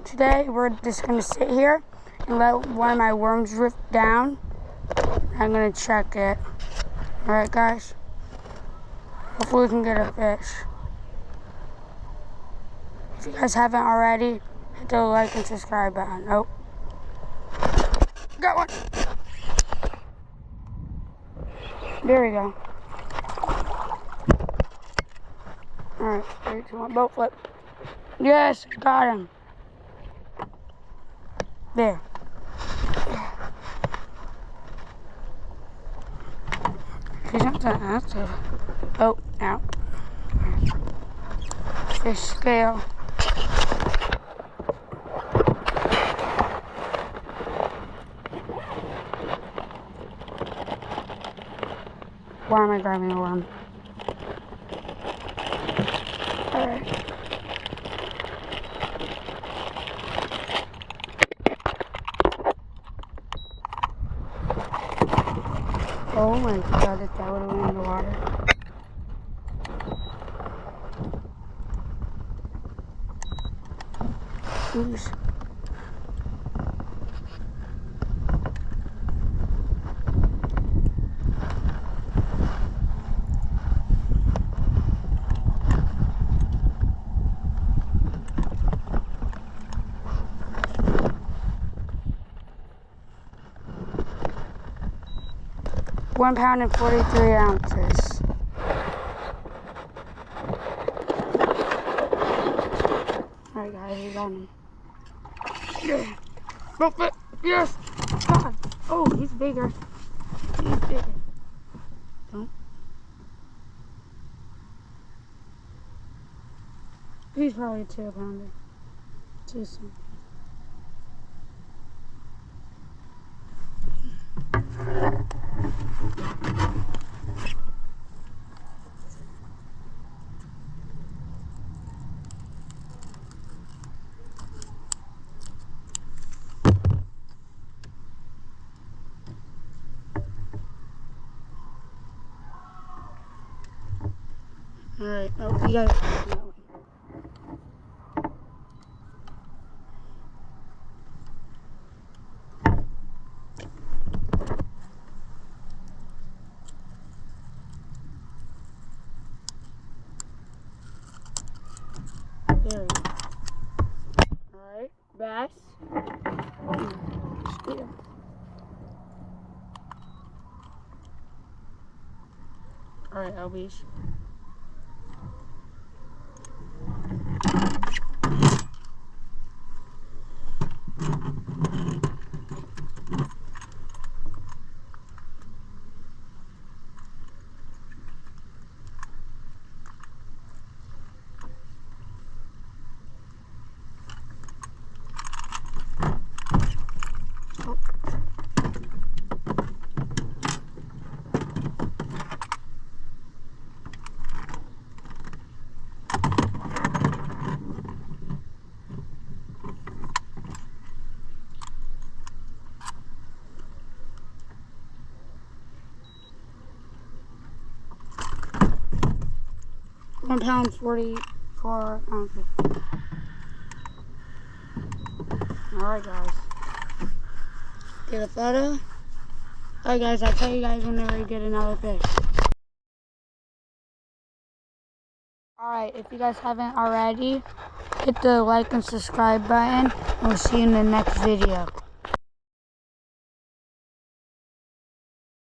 today we're just going to sit here and let one of my worms drift down. I'm going to check it. Alright guys, hopefully we can get a fish. If you guys haven't already, hit the like and subscribe button. Nope. Got one. There we go. Alright, 3, 2, 1, boat flip. Yes, got him. There. He's not that active. Oh, out. Fish scale. Why am I grabbing a worm? Alright. Oh my god, if that would have went in the water. Jeez. £1 pound and 43 ounces. Alright guys, we got him. Yeah. Boat flip. Yes. God. Oh, he's bigger. He's bigger. Don't. He's probably a 2 pounder. 2 something. Alright, oh, you guys. There we go. Alright, bass. Yeah. Alright, LBs. £1 pound 44 ounces. Alright guys. Get a photo. Alright guys, I'll tell you guys whenever we get another fish. Alright, if you guys haven't already, hit the like and subscribe button, and we'll see you in the next video.